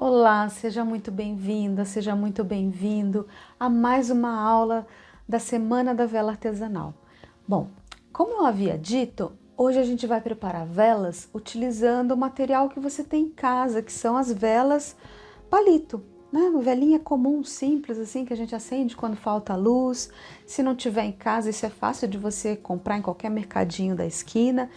Olá, seja muito bem-vinda, seja muito bem-vindo a mais uma aula da Semana da Vela Artesanal. Bom, como eu havia dito, hoje a gente vai preparar velas utilizando o material que você tem em casa, que são as velas palito, né? Uma velinha comum, simples, assim, que a gente acende quando falta luz. Se não tiver em casa, isso é fácil de você comprar em qualquer mercadinho da esquina.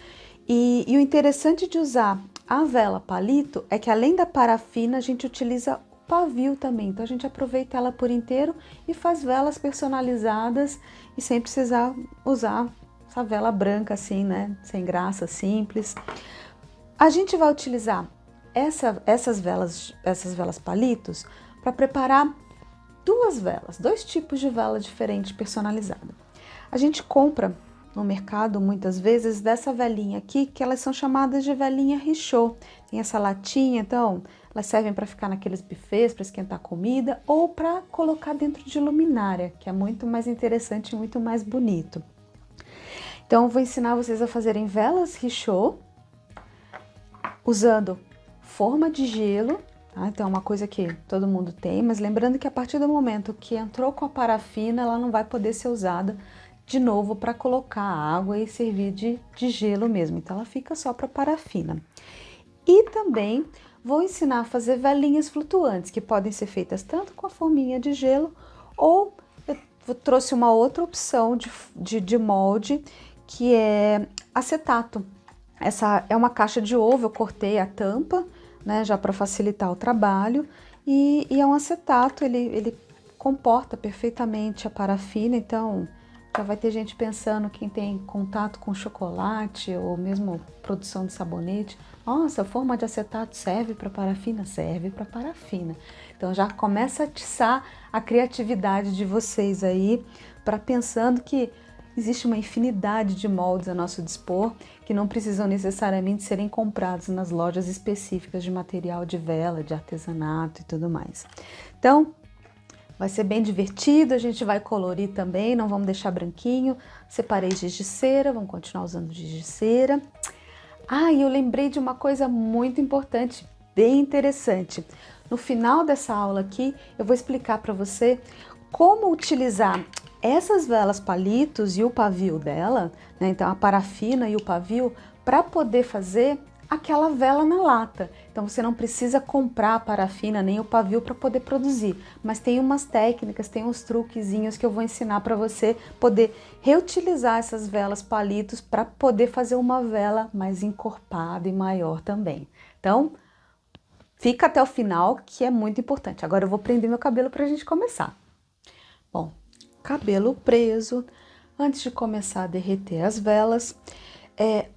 E o interessante de usar a vela palito é que além da parafina a gente utiliza o pavio também, então a gente aproveita ela por inteiro e faz velas personalizadas e sem precisar usar essa vela branca assim, né, sem graça, simples. A gente vai utilizar essas velas palitos para preparar dois tipos de vela diferente personalizada. A gente compra no mercado, muitas vezes, dessa velinha aqui, que elas são chamadas de velinha Richot. Tem essa latinha, então, elas servem para ficar naqueles buffets, para esquentar comida, ou para colocar dentro de luminária, que é muito mais interessante e muito mais bonito. Então, eu vou ensinar vocês a fazerem velas Richot, usando forma de gelo, tá? Então, é uma coisa que todo mundo tem, mas lembrando que a partir do momento que entrou com a parafina, ela não vai poder ser usada de novo para colocar água e servir de gelo mesmo, então ela fica só para parafina. E também vou ensinar a fazer velinhas flutuantes, que podem ser feitas tanto com a forminha de gelo, ou eu trouxe uma outra opção de molde, que é acetato. Essa é uma caixa de ovo, eu cortei a tampa, né, já para facilitar o trabalho, e é um acetato, ele comporta perfeitamente a parafina, então já vai ter gente pensando, quem tem contato com chocolate ou mesmo produção de sabonete, nossa, a forma de acetato serve para parafina? Serve para parafina. Então já começa a atiçar a criatividade de vocês aí, para pensando que existe uma infinidade de moldes a nosso dispor, que não precisam necessariamente serem comprados nas lojas específicas de material de vela, de artesanato e tudo mais. Então, vai ser bem divertido, a gente vai colorir também, não vamos deixar branquinho. Separei giz de cera, vamos continuar usando giz de cera. Ah, e eu lembrei de uma coisa muito importante, bem interessante. No final dessa aula aqui, eu vou explicar para você como utilizar essas velas palitos e o pavio dela, né? Então a parafina e o pavio, para poder fazer aquela vela na lata. Então você não precisa comprar a parafina nem o pavio para poder produzir, mas tem umas técnicas, tem uns truquezinhos que eu vou ensinar para você poder reutilizar essas velas palitos para poder fazer uma vela mais encorpada e maior também. Então, fica até o final, que é muito importante. Agora eu vou prender meu cabelo para a gente começar. Bom, cabelo preso, antes de começar a derreter as velas,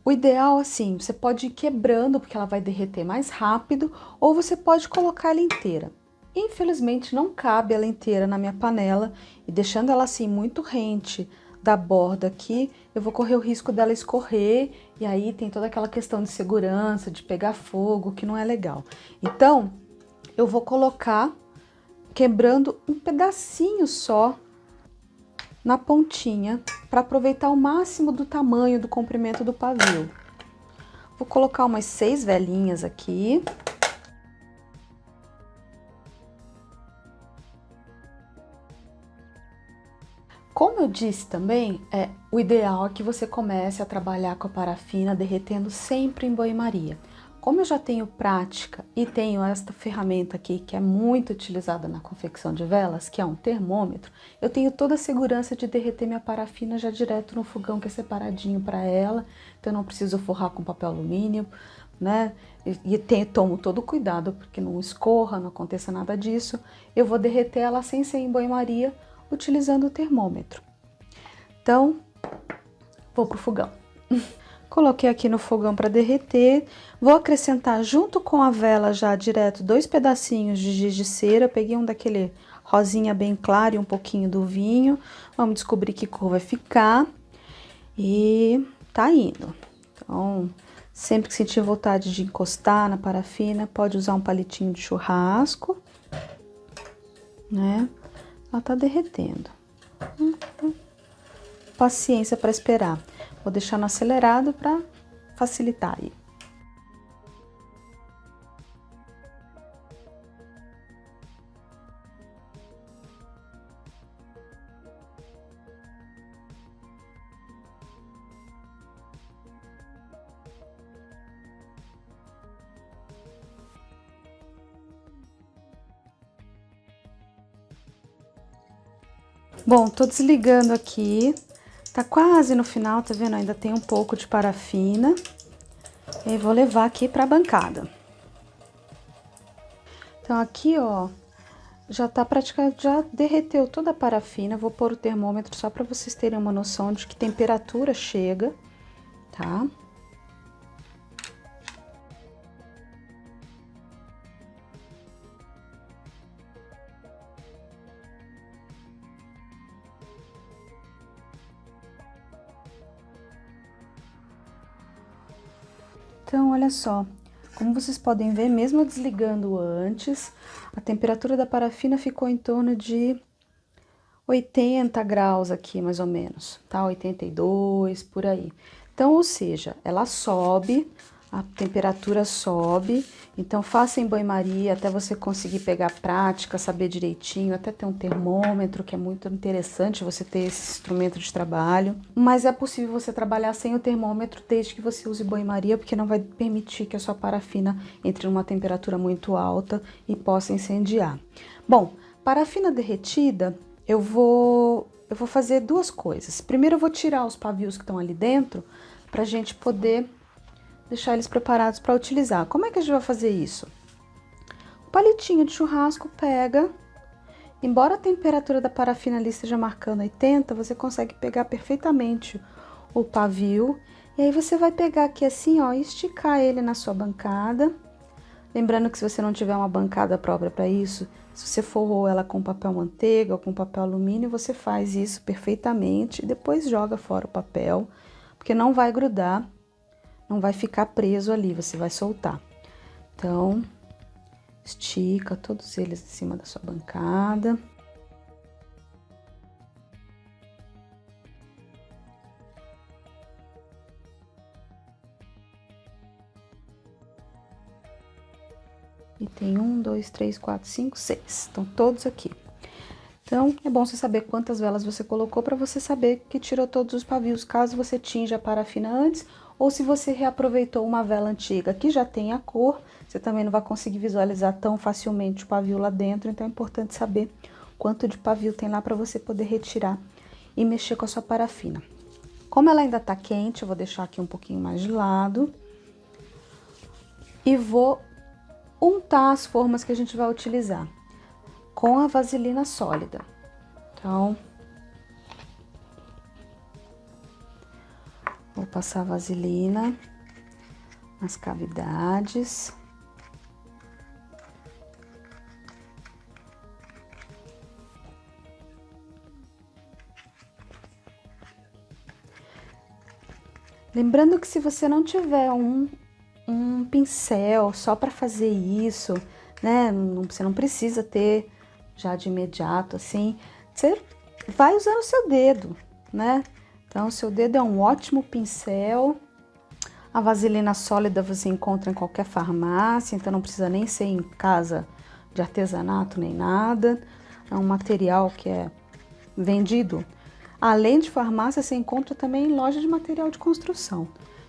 o ideal, assim, você pode ir quebrando, porque ela vai derreter mais rápido, ou você pode colocar ela inteira. Infelizmente, não cabe ela inteira na minha panela, e deixando ela assim muito rente da borda aqui, eu vou correr o risco dela escorrer, e aí tem toda aquela questão de segurança, de pegar fogo, que não é legal. Então, eu vou colocar, quebrando um pedacinho só na pontinha, para aproveitar o máximo do tamanho do comprimento do pavio. Vou colocar umas 6 velinhas aqui. Como eu disse também, o ideal é que você comece a trabalhar com a parafina derretendo sempre em banho-maria. Como eu já tenho prática e tenho esta ferramenta aqui, que é muito utilizada na confecção de velas, que é um termômetro, eu tenho toda a segurança de derreter minha parafina já direto no fogão, que é separadinho para ela, então eu não preciso forrar com papel alumínio, né? Tomo todo o cuidado para que não escorra, não aconteça nada disso. Eu vou derreter ela sem ser em banho-maria, utilizando o termômetro. Então, vou pro fogão. Coloquei aqui no fogão para derreter, vou acrescentar junto com a vela já direto 2 pedacinhos de giz de cera, peguei um daquele rosinha bem claro e um pouquinho do vinho, vamos descobrir que cor vai ficar e tá indo. Então, sempre que sentir vontade de encostar na parafina, pode usar um palitinho de churrasco, né? Ela tá derretendo. Paciência para esperar. Vou deixar no acelerado para facilitar aí. Bom, tô desligando aqui, tá quase no final, tá vendo? Ainda tem um pouco de parafina. E aí vou levar aqui pra bancada. Então aqui, ó, já tá praticamente, já derreteu toda a parafina. Vou pôr o termômetro só pra vocês terem uma noção de que temperatura chega, tá? Então, olha só, como vocês podem ver, mesmo desligando antes, a temperatura da parafina ficou em torno de 80 graus aqui, mais ou menos, tá? 82, por aí. Então, ou seja, ela sobe, a temperatura sobe, então faça em banho-maria até você conseguir pegar prática, saber direitinho, até ter um termômetro, que é muito interessante você ter esse instrumento de trabalho. Mas é possível você trabalhar sem o termômetro desde que você use banho-maria, porque não vai permitir que a sua parafina entre numa temperatura muito alta e possa incendiar. Bom, parafina derretida, eu vou fazer duas coisas. Primeiro eu vou tirar os pavios que estão ali dentro, para a gente poder deixar eles preparados para utilizar. Como é que a gente vai fazer isso? O palitinho de churrasco pega, embora a temperatura da parafina ali esteja marcando 80, você consegue pegar perfeitamente o pavio. E aí você vai pegar aqui assim, ó, e esticar ele na sua bancada. Lembrando que se você não tiver uma bancada própria para isso, se você forrou ela com papel manteiga ou com papel alumínio, você faz isso perfeitamente e depois joga fora o papel, porque não vai grudar, não vai ficar preso ali, você vai soltar. Então, estica todos eles em cima da sua bancada. E tem 1, 2, 3, 4, 5, 6. Estão todos aqui. Então, é bom você saber quantas velas você colocou para você saber que tirou todos os pavios, caso você tinja a parafina antes, ou se você reaproveitou uma vela antiga que já tem a cor, você também não vai conseguir visualizar tão facilmente o pavio lá dentro, então é importante saber quanto de pavio tem lá para você poder retirar e mexer com a sua parafina. Como ela ainda tá quente, eu vou deixar aqui um pouquinho mais de lado e vou untar as formas que a gente vai utilizar com a vaselina sólida. Então, vou passar a vaselina nas cavidades. Lembrando que se você não tiver um pincel só para fazer isso, né? Você não precisa ter já de imediato, assim. Você vai usando o seu dedo, né? Então, o seu dedo é um ótimo pincel. A vaselina sólida você encontra em qualquer farmácia, então não precisa nem ser em casa de artesanato nem nada. É um material que é vendido. Além de farmácia, você encontra também em loja de material de construção.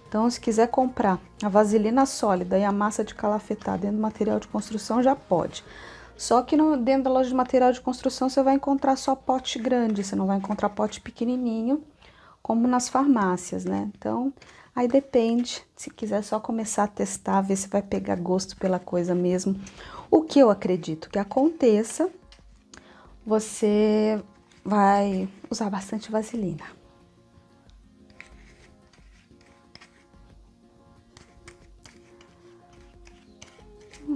Então, se quiser comprar a vaselina sólida e a massa de calafetar dentro do material de construção, já pode. Só que dentro da loja de material de construção você vai encontrar só pote grande, você não vai encontrar pote pequenininho, como nas farmácias, né? Então, aí depende, se quiser só começar a testar, ver se vai pegar gosto pela coisa mesmo. O que eu acredito que aconteça, você vai usar bastante vaselina.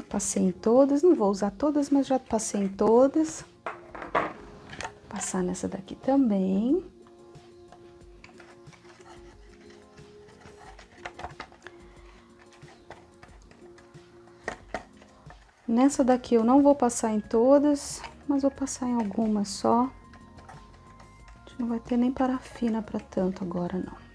Passei em todas, não vou usar todas, mas já passei em todas. Vou passar nessa daqui também. Nessa daqui eu não vou passar em todas, mas vou passar em algumas só. A gente não vai ter nem parafina para tanto agora, não.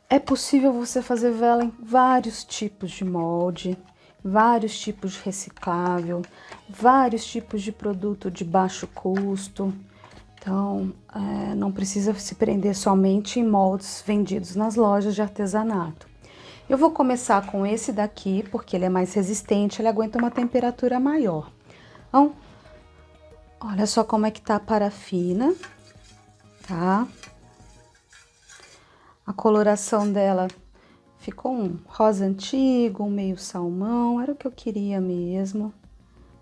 É possível você fazer vela em vários tipos de molde, vários tipos de reciclável, vários tipos de produto de baixo custo. Então, não precisa se prender somente em moldes vendidos nas lojas de artesanato. Eu vou começar com esse daqui, porque ele é mais resistente, ele aguenta uma temperatura maior. Então, olha só como é que tá a parafina, tá? A coloração dela ficou um rosa antigo, um meio salmão, era o que eu queria mesmo.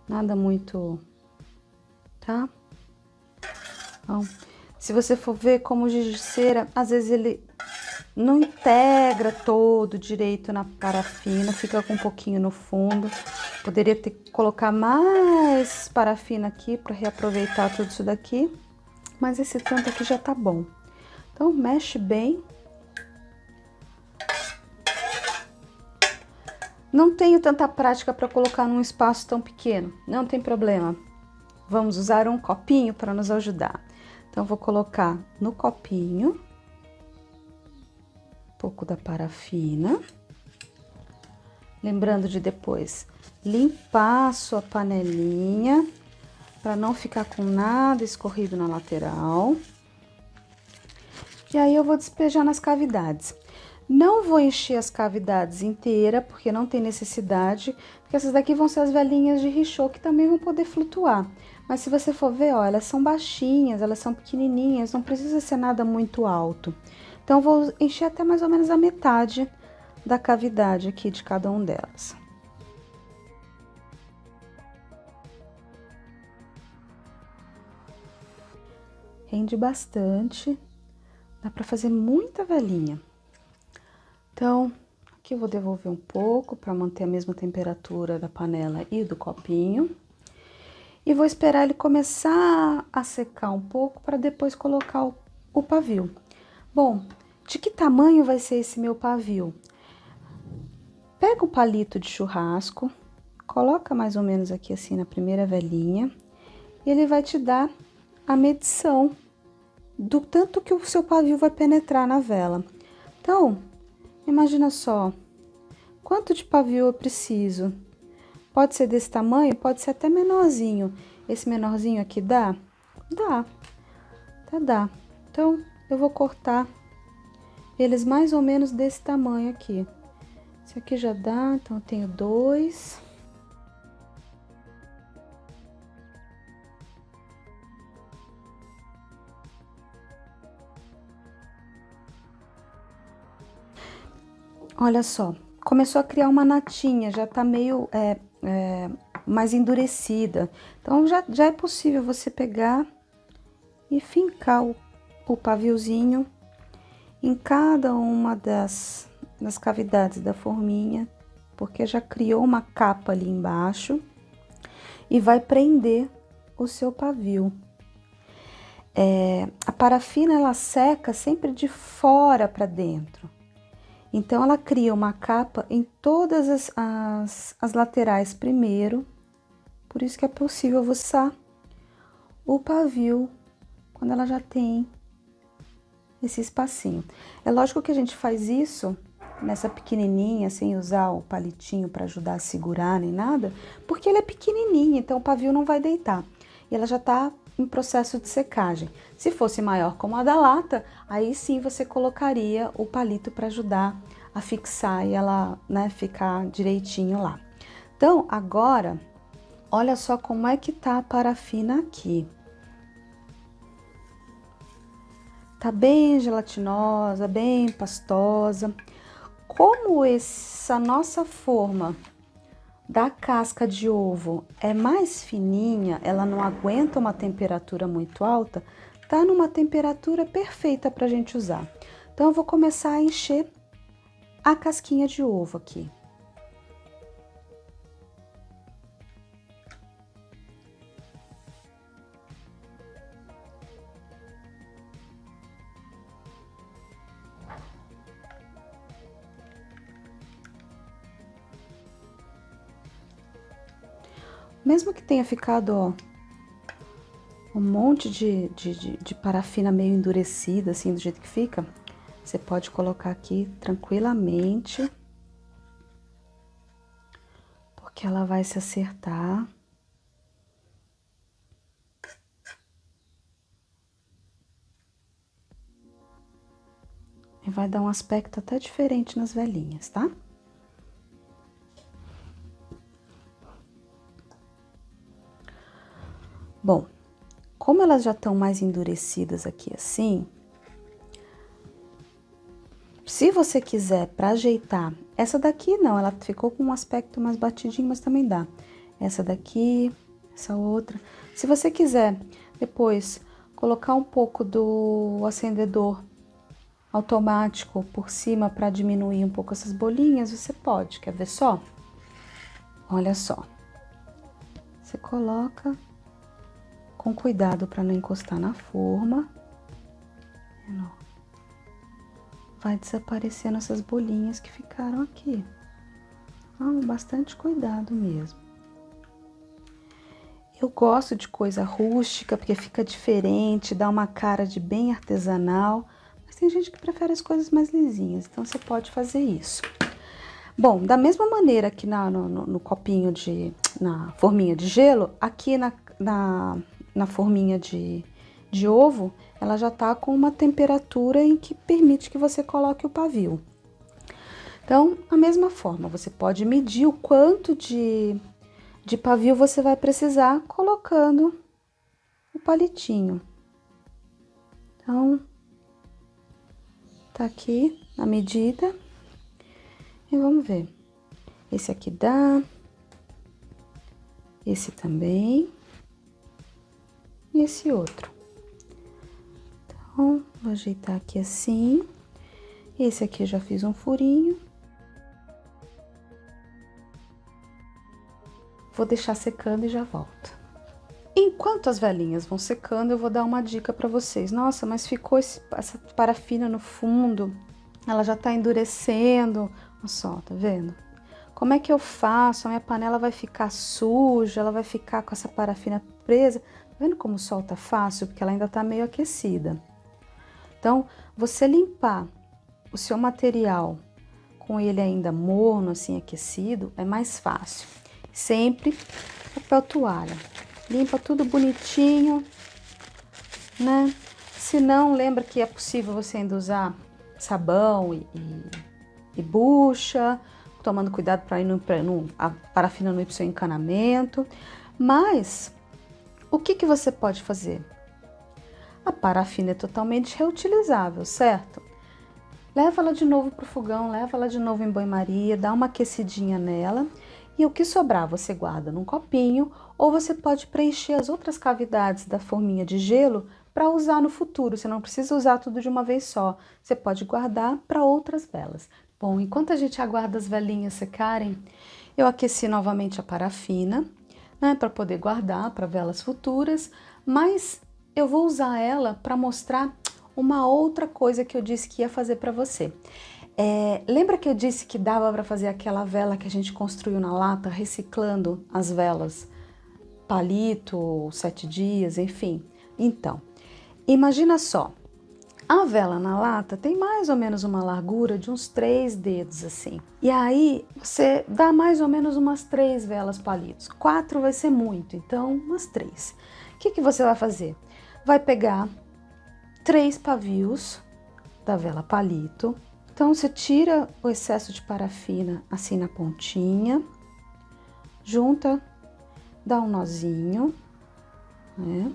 Nada muito, tá? Então, se você for ver como o giz de cera, às vezes ele não integra todo direito na parafina, fica com um pouquinho no fundo. Poderia ter que colocar mais parafina aqui para reaproveitar tudo isso daqui, mas esse tanto aqui já tá bom. Então, mexe bem. Não tenho tanta prática para colocar num espaço tão pequeno, não tem problema. Vamos usar um copinho para nos ajudar. Então, vou colocar no copinho um pouco da parafina. Lembrando de depois limpar a sua panelinha para não ficar com nada escorrido na lateral. E aí eu vou despejar nas cavidades. Não vou encher as cavidades inteiras, porque não tem necessidade, porque essas daqui vão ser as velinhas de Richot que também vão poder flutuar. Mas se você for ver, ó, elas são baixinhas, elas são pequenininhas, não precisa ser nada muito alto. Então, eu vou encher até mais ou menos a metade da cavidade aqui de cada um delas. Rende bastante, dá para fazer muita velinha. Então, aqui eu vou devolver um pouco para manter a mesma temperatura da panela e do copinho. E vou esperar ele começar a secar um pouco para depois colocar o pavio. Bom, de que tamanho vai ser esse meu pavio? Pega o palito de churrasco, coloca mais ou menos aqui assim na primeira velinha, e ele vai te dar a medição do tanto que o seu pavio vai penetrar na vela. Então, imagina só, quanto de pavio eu preciso? Pode ser desse tamanho, pode ser até menorzinho. Esse menorzinho aqui dá? Dá, até dá. Então, eu vou cortar eles mais ou menos desse tamanho aqui. Esse aqui já dá, então eu tenho 2. Olha só, começou a criar uma natinha, já tá meio mais endurecida. Então, já é possível você pegar e fincar o paviozinho em cada uma das cavidades da forminha, porque já criou uma capa ali embaixo e vai prender o seu pavio. A parafina, ela seca sempre de fora para dentro. Então, ela cria uma capa em todas as laterais primeiro, por isso que é possível você usar o pavio quando ela já tem esse espacinho. É lógico que a gente faz isso nessa pequenininha, sem usar o palitinho para ajudar a segurar nem nada, porque ele é pequenininho, então o pavio não vai deitar. E ela já tá em processo de secagem. Se fosse maior como a da lata, aí sim você colocaria o palito para ajudar a fixar e ela, né, ficar direitinho lá. Então, agora, olha só como é que tá a parafina aqui. Tá bem gelatinosa, bem pastosa. Como essa nossa forma da casca de ovo é mais fininha, ela não aguenta uma temperatura muito alta, tá numa temperatura perfeita pra gente usar. Então, eu vou começar a encher a casquinha de ovo aqui. Mesmo que tenha ficado, ó, um monte de parafina meio endurecida, assim, do jeito que fica, você pode colocar aqui tranquilamente, porque ela vai se acertar. vai dar um aspecto até diferente nas velinhas, tá? Bom, como elas já estão mais endurecidas aqui assim, se você quiser para ajeitar, essa daqui não, ela ficou com um aspecto mais batidinho, mas também dá. Essa daqui, essa outra. Se você quiser depois colocar um pouco do acendedor automático por cima para diminuir um pouco essas bolinhas, você pode. Quer ver só? Olha só. Você coloca com cuidado para não encostar na forma. Vai desaparecendo essas bolinhas que ficaram aqui. Bastante cuidado mesmo. Eu gosto de coisa rústica, porque fica diferente, dá uma cara de bem artesanal. Mas tem gente que prefere as coisas mais lisinhas, então você pode fazer isso. Bom, da mesma maneira que no copinho na forminha de gelo, aqui na forminha de ovo, ela já tá com uma temperatura em que permite que você coloque o pavio. Então, a mesma forma, você pode medir o quanto de pavio você vai precisar colocando o palitinho. Então, tá aqui a medida. E vamos ver. Esse aqui dá. Esse também. E esse outro. Então, vou ajeitar aqui assim. Esse aqui eu já fiz um furinho. Vou deixar secando e já volto. Enquanto as velinhas vão secando, eu vou dar uma dica para vocês. Nossa, mas ficou essa parafina no fundo, ela já tá endurecendo. Olha só, tá vendo? Como é que eu faço? A minha panela vai ficar suja, ela vai ficar com essa parafina presa. Tá vendo como solta fácil? Porque ela ainda tá meio aquecida. Então, você limpar o seu material com ele ainda morno, assim, aquecido, é mais fácil. Sempre papel toalha. Limpa tudo bonitinho, né? Se não, lembra que é possível você ainda usar sabão e bucha, tomando cuidado para a parafina não ir para o seu encanamento. Mas, o que você pode fazer? A parafina é totalmente reutilizável, certo? Leva ela de novo para o fogão, leva ela de novo em banho-maria, dá uma aquecidinha nela. E o que sobrar você guarda num copinho, ou você pode preencher as outras cavidades da forminha de gelo para usar no futuro. Você não precisa usar tudo de uma vez só, você pode guardar para outras velas. Bom, enquanto a gente aguarda as velinhas secarem, eu aqueci novamente a parafina, né, para poder guardar para velas futuras, mas eu vou usar ela para mostrar uma outra coisa que eu disse que ia fazer para você. Lembra que eu disse que dava para fazer aquela vela que a gente construiu na lata, reciclando as velas? Palito, 7 dias, enfim. Então, imagina só, a vela na lata tem mais ou menos uma largura de uns 3 dedos assim. E aí, você dá mais ou menos umas 3 velas palitos. 4 vai ser muito, então umas 3. O que você vai fazer? Vai pegar 3 pavios da vela palito. Então, você tira o excesso de parafina assim na pontinha, junta, dá um nozinho, né,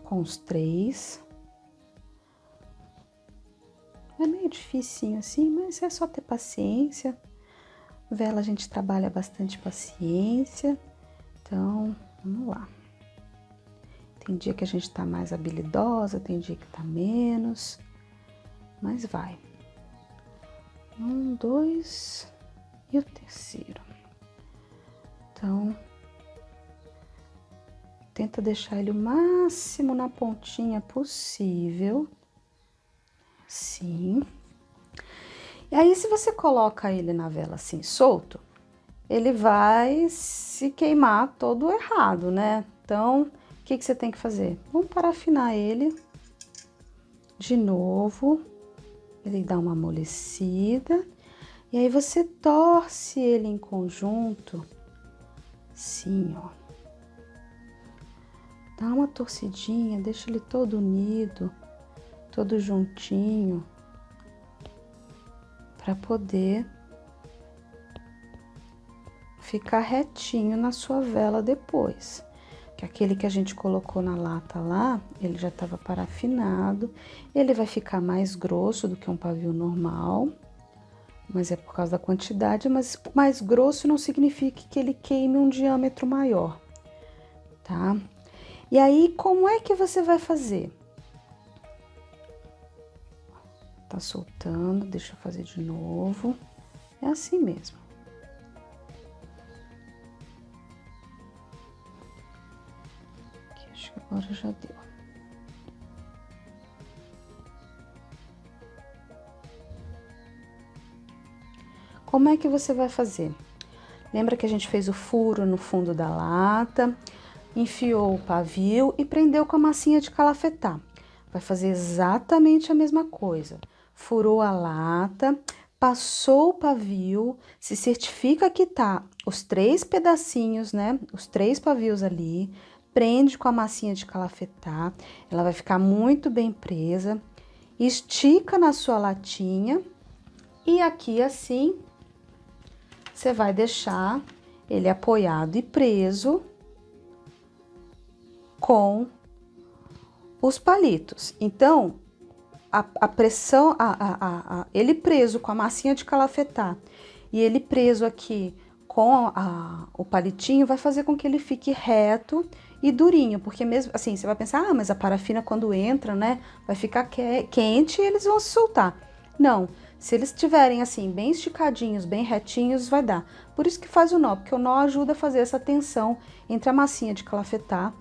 com os 3. É meio dificinho assim, mas é só ter paciência. Vela a gente trabalha bastante paciência, então, vamos lá. Tem dia que a gente tá mais habilidosa, tem dia que tá menos, mas vai. 1, 2 e o terceiro. Então, tenta deixar ele o máximo na pontinha possível. Assim. E aí, se você coloca ele na vela assim, solto, ele vai se queimar todo errado, né? Então, o que você tem que fazer? Vamos parafinar ele de novo. Ele dá uma amolecida. E aí, você torce ele em conjunto, assim, ó. Dá uma torcidinha, deixa ele todo unido, todo juntinho. para poder ficar retinho na sua vela depois. Que aquele que a gente colocou na lata lá, ele já estava parafinado, ele vai ficar mais grosso do que um pavio normal, mas é por causa da quantidade, mas mais grosso não significa que ele queime um diâmetro maior, tá? E aí, como é que você vai fazer? Tá soltando, deixa eu fazer de novo, é assim mesmo. Acho que agora já deu. Como é que você vai fazer? Lembra que a gente fez o furo no fundo da lata, enfiou o pavio e prendeu com a massinha de calafetar. Vai fazer exatamente a mesma coisa. Furou a lata, passou o pavio, se certifica que tá os 3 pedacinhos, né? Os 3 pavios ali. Prende com a massinha de calafetar, ela vai ficar muito bem presa, estica na sua latinha e aqui assim, você vai deixar ele apoiado e preso com os palitos. Então, a pressão, ele preso com a massinha de calafetar e ele preso aqui com o palitinho vai fazer com que ele fique reto e durinho, porque mesmo assim, você vai pensar, ah, mas a parafina quando entra, né, vai ficar quente e eles vão se soltar. Não, se eles estiverem assim, bem esticadinhos, bem retinhos, vai dar. Por isso que faz o nó, porque o nó ajuda a fazer essa tensão entre a massinha de calafetar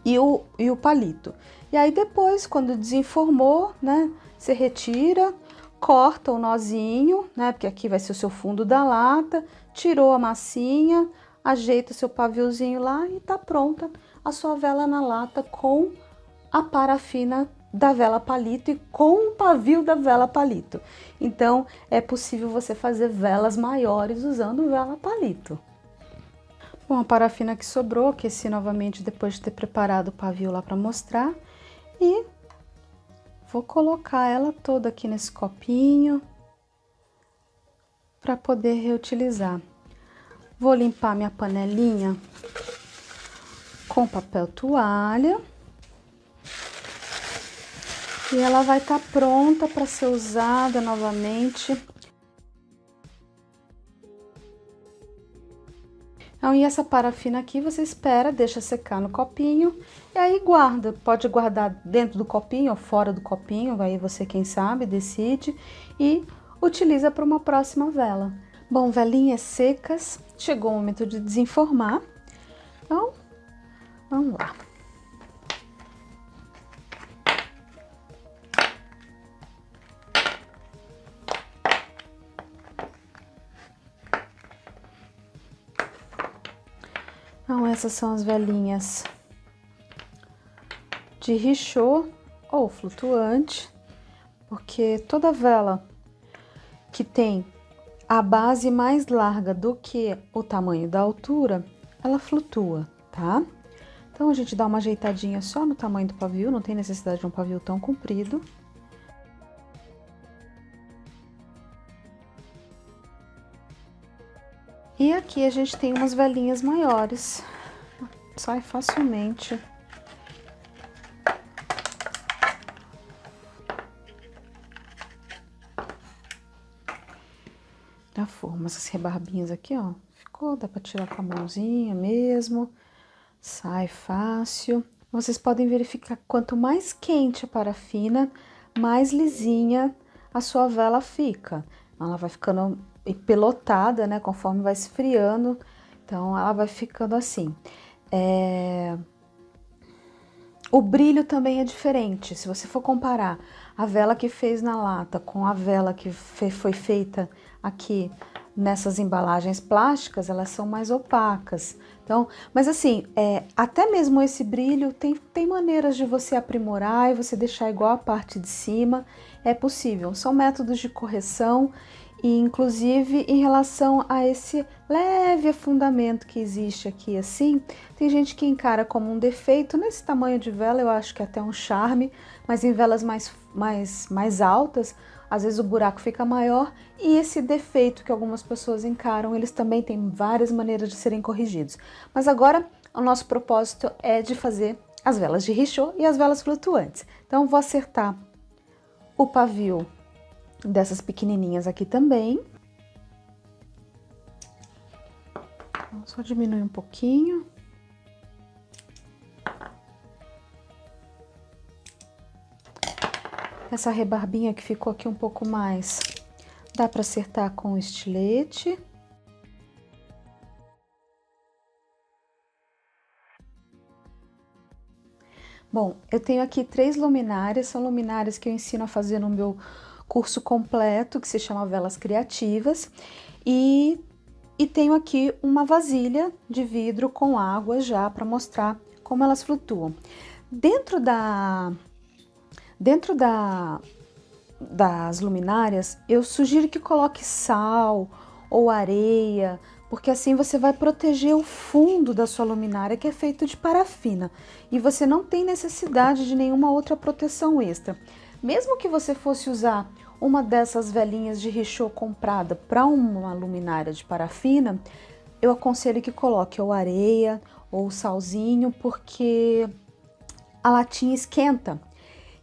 e o palito. E aí depois, quando desenformou, né, você retira, corta o nozinho, né, porque aqui vai ser o seu fundo da lata, tirou a massinha, ajeita seu paviozinho lá e tá pronta a sua vela na lata com a parafina da vela palito e com o pavio da vela palito. Então, é possível você fazer velas maiores usando vela palito. Bom, a parafina que sobrou, aqueci novamente depois de ter preparado o pavio lá para mostrar. E vou colocar ela toda aqui nesse copinho para poder reutilizar. Vou limpar minha panelinha com papel toalha. E ela vai estar pronta para ser usada novamente. Então, e essa parafina aqui você espera, deixa secar no copinho e aí guarda. Pode guardar dentro do copinho ou fora do copinho, aí você, quem sabe, decide e utiliza para uma próxima vela. Bom, velinhas secas, chegou o momento de desenformar. Então, vamos lá. Então, essas são as velinhas de richô ou flutuante, porque toda vela que tem a base mais larga do que o tamanho da altura, ela flutua, tá? Então, a gente dá uma ajeitadinha só no tamanho do pavio, não tem necessidade de um pavio tão comprido. E aqui a gente tem umas velinhas maiores, sai facilmente. Da forma, essas rebarbinhas aqui, ó, ficou, dá pra tirar com a mãozinha mesmo, sai fácil. Vocês podem verificar, quanto mais quente a parafina, mais lisinha a sua vela fica. Ela vai ficando empelotada, né, conforme vai esfriando, então ela vai ficando assim. O brilho também é diferente, se você for comparar a vela que fez na lata com a vela que foi feita aqui nessas embalagens plásticas, elas são mais opacas. Então, mas assim, até mesmo esse brilho tem maneiras de você aprimorar e você deixar igual a parte de cima, é possível. São métodos de correção e inclusive em relação a esse leve afundamento que existe aqui assim, tem gente que encara como um defeito. Nesse tamanho de vela eu acho que é até um charme, mas em velas mais altas às vezes o buraco fica maior e esse defeito que algumas pessoas encaram, eles também têm várias maneiras de serem corrigidos. Mas agora o nosso propósito é de fazer as velas de Richaud e as velas flutuantes. Então vou acertar o pavio dessas pequenininhas aqui também. Só diminuir um pouquinho. Essa rebarbinha que ficou aqui um pouco mais, dá para acertar com o estilete. Bom, eu tenho aqui 3 luminárias, são luminárias que eu ensino a fazer no meu curso completo, que se chama Velas Criativas. E tenho aqui uma vasilha de vidro com água já para mostrar como elas flutuam. Dentro das luminárias, eu sugiro que coloque sal ou areia, porque assim você vai proteger o fundo da sua luminária, que é feito de parafina, e você não tem necessidade de nenhuma outra proteção extra. Mesmo que você fosse usar uma dessas velinhas de Richaud comprada para uma luminária de parafina, eu aconselho que coloque ou areia ou salzinho, porque a latinha esquenta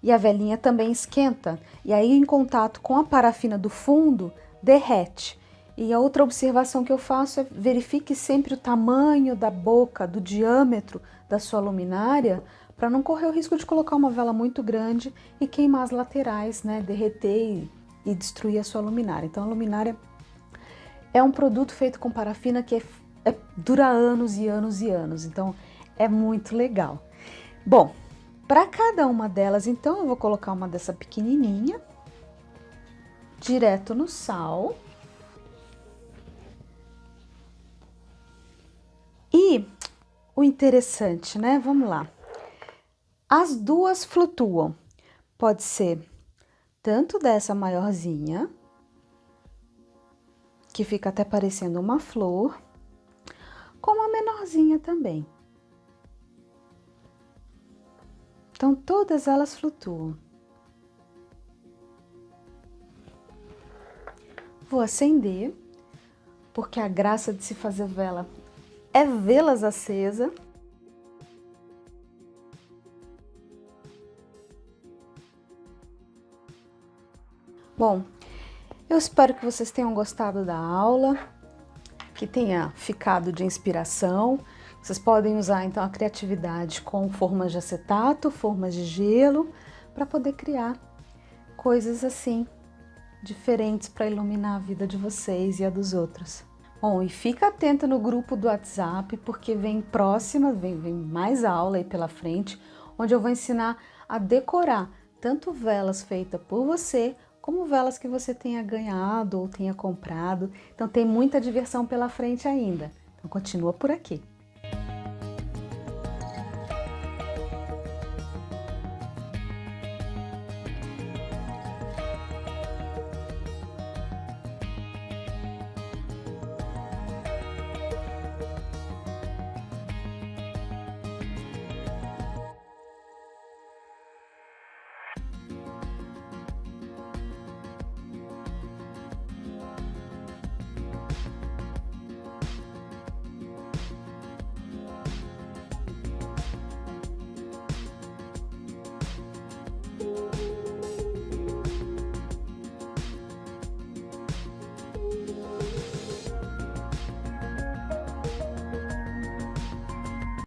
e a velinha também esquenta, e aí em contato com a parafina do fundo derrete. E a outra observação que eu faço é verifique sempre o tamanho da boca, do diâmetro da sua luminária, para não correr o risco de colocar uma vela muito grande e queimar as laterais, né, derreter e destruir a sua luminária. Então a luminária é um produto feito com parafina que dura anos e anos e anos, então é muito legal. Bom, para cada uma delas, então, eu vou colocar uma dessa pequenininha, direto no sal. E o interessante, né? Vamos lá. As duas flutuam. Pode ser tanto dessa maiorzinha, que fica até parecendo uma flor, como a menorzinha também. Então, todas elas flutuam. Vou acender, porque a graça de se fazer vela é vê-las acesa. Bom, eu espero que vocês tenham gostado da aula, que tenha ficado de inspiração. Vocês podem usar então a criatividade com formas de acetato, formas de gelo, para poder criar coisas assim, diferentes para iluminar a vida de vocês e a dos outros. Bom, e fica atenta no grupo do WhatsApp, porque vem mais aula aí pela frente, onde eu vou ensinar a decorar tanto velas feitas por você, como velas que você tenha ganhado ou tenha comprado. Então tem muita diversão pela frente ainda. Então continua por aqui.